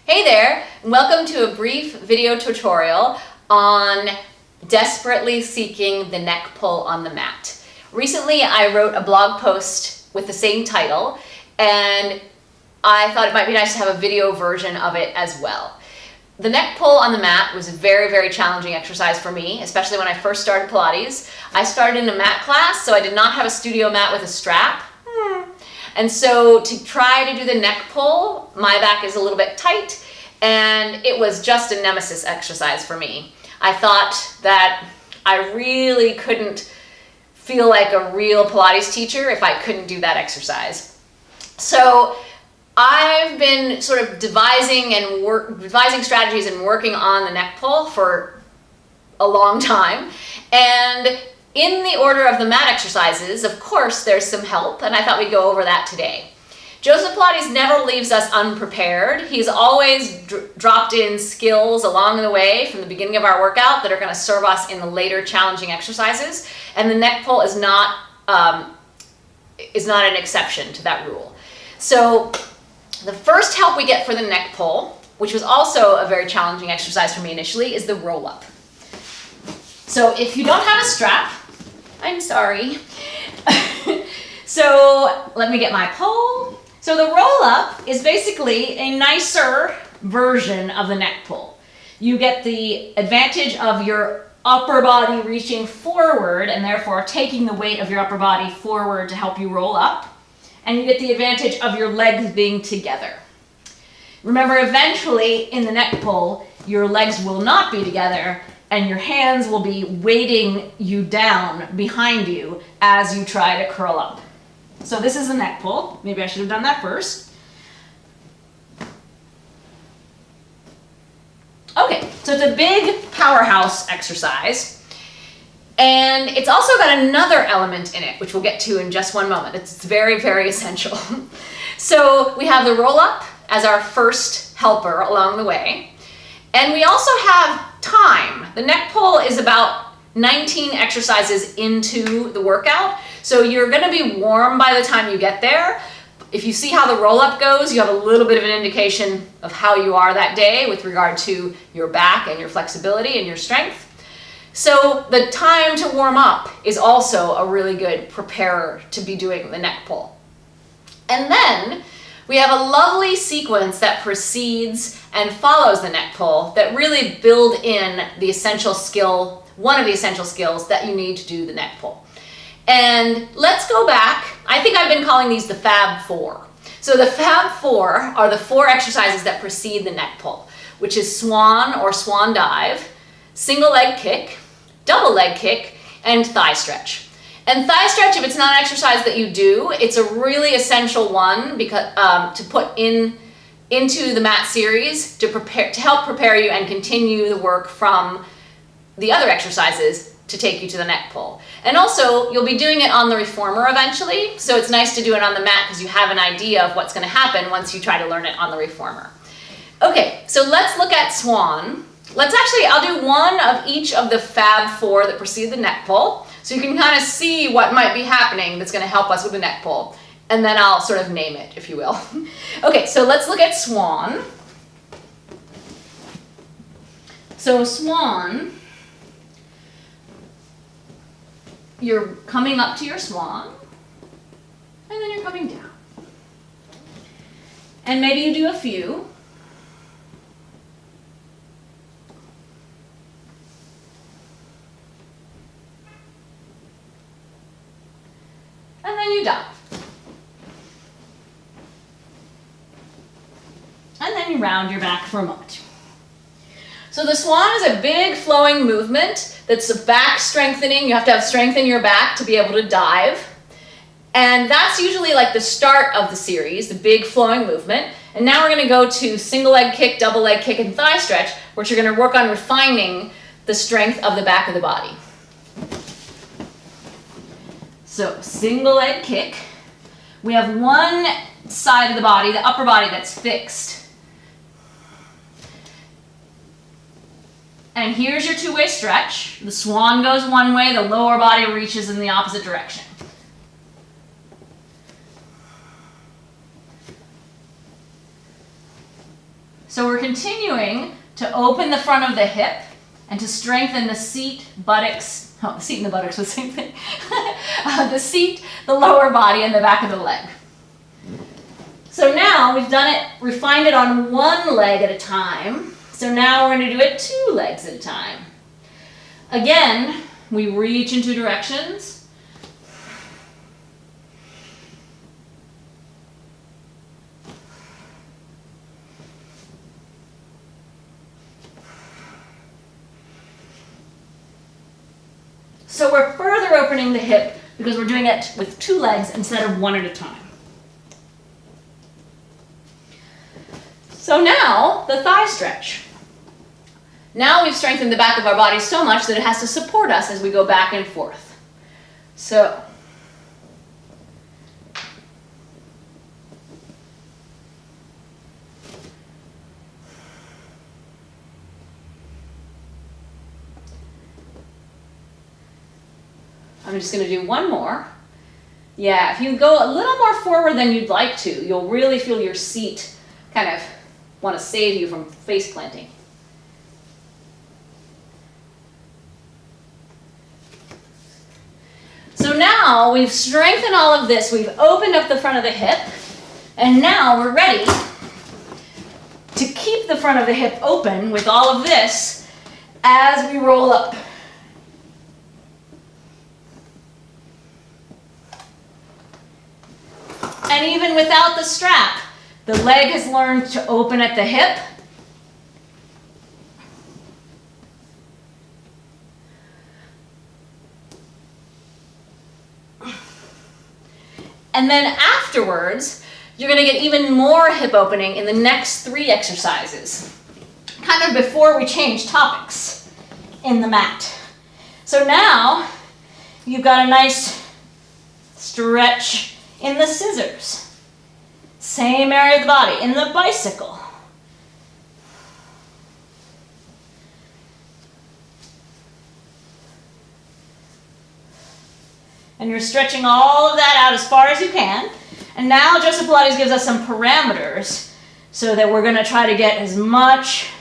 Hey there, and welcome to a brief video tutorial on desperately seeking the neck pull on the mat. Recently I wrote a blog post with the same title and I thought it might be nice to have a video version of it as well. The neck pull on the mat was a very challenging exercise for me, especially when I first started Pilates. I started in a mat class, so I did not have a studio mat with a strap. And so to try to do the neck pull, my back is a little bit tight, and it was just a nemesis exercise for me. I thought that I really couldn't feel like a real Pilates teacher if I couldn't do that exercise. So I've been sort of devising strategies and working on the neck pull for a long time. And in the order of the mat exercises, of course, there's some help, and I thought we'd go over that today. Joseph Pilates never leaves us unprepared. He's always dropped in skills along the way from the beginning of our workout that are going to serve us in the later challenging exercises, and the neck pull is not an exception to that rule. So the first help we get for the neck pull, which was also a very challenging exercise for me initially, is the roll-up. So if you don't have a strap, I'm sorry. So let me get my pole. So the roll-up is basically a nicer version of the neck pull. You get the advantage of your upper body reaching forward and therefore taking the weight of your upper body forward to help you roll up. And you get the advantage of your legs being together. Remember, eventually in the neck pull, your legs will not be together and your hands will be weighting you down behind you as you try to curl up. So this is the neck pull. Maybe I should have done that first. Okay, so it's a big powerhouse exercise. And it's also got another element in it, which we'll get to in just one moment. It's very essential. So we have the roll-up as our first helper along the way. And we also have time. The neck pull is about 19 exercises into the workout. So you're going to be warm by the time you get there. If you see how the roll-up goes, you have a little bit of an indication of how you are that day with regard to your back and your flexibility and your strength. So the time to warm up is also a really good preparer to be doing the neck pull. And then we have a lovely sequence that precedes and follows the neck pull that really build in the essential skill, one of the essential skills that you need to do the neck pull. And let's go back. I think I've been calling these the Fab Four. So the Fab Four are the 4 exercises that precede the neck pull, which is Swan or Swan dive, single leg kick, double leg kick, and thigh stretch. And thigh stretch, if it's not an exercise that you do, it's a really essential one because to put into the mat series to help prepare you and continue the work from the other exercises to take you to the neck pull. And also, you'll be doing it on the reformer eventually, so it's nice to do it on the mat because you have an idea of what's going to happen once you try to learn it on the reformer. Okay, so let's look at Swan. I'll do one of each of the Fab Four that precede the neck pull, so you can kind of see what might be happening that's going to help us with the neck pull. And then I'll sort of name it, if you will. Okay, so let's look at Swan. So Swan, you're coming up to your swan, and then you're coming down. And maybe you do a few. And then you dive. And then you round your back for a moment. So the swan is a big flowing movement that's a back strengthening. You have to have strength in your back to be able to dive. And that's usually like the start of the series, the big flowing movement. And now we're going to go to single leg kick, double leg kick, and thigh stretch, which you're going to work on refining the strength of the back of the body. So single leg kick. We have one side of the body, the upper body, that's fixed. And here's your two-way stretch. The swan goes one way, the lower body reaches in the opposite direction. So we're continuing to open the front of the hip and to strengthen the seat, buttocks, oh, the seat and the buttocks was the same thing. The seat, the lower body, and the back of the leg. So now we've done it, refined it on one leg at a time. So now we're going to do it 2 legs at a time. Again, we reach in 2 directions. So we're further opening the hip because we're doing it with 2 legs instead of 1 at a time. So now, the thigh stretch. Now we've strengthened the back of our body so much that it has to support us as we go back and forth. So, I'm just going to do one more. Yeah, if you go a little more forward than you'd like to, you'll really feel your seat kind of want to save you from face planting. So now we've strengthened all of this, we've opened up the front of the hip, and now we're ready to keep the front of the hip open with all of this as we roll up. And even without the strap, the leg has learned to open at the hip. And then afterwards, you're going to get even more hip opening in the next 3 exercises, kind of before we change topics in the mat. So now you've got a nice stretch in the scissors. Same area of the body, in the bicycle. And you're stretching all of that out as far as you can. And now Joseph Pilates gives us some parameters so that we're going to try to get as much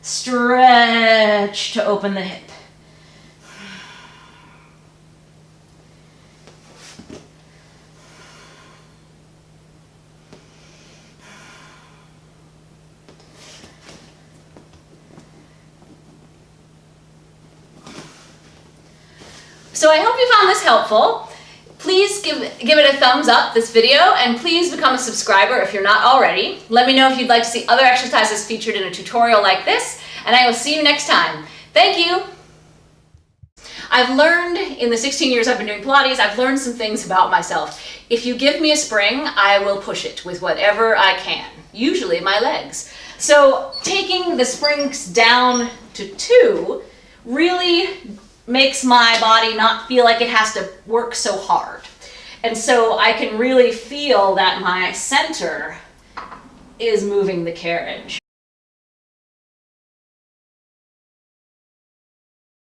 stretch to open the hip. So I hope you found this helpful. Please give it a thumbs up, this video, and please become a subscriber if you're not already. Let me know if you'd like to see other exercises featured in a tutorial like this, and I will see you next time. Thank you! I've learned, in the 16 years I've been doing Pilates, I've learned some things about myself. If you give me a spring, I will push it with whatever I can, usually my legs. So taking the springs down to 2 really makes my body not feel like it has to work so hard. And so I can really feel that my center is moving the carriage.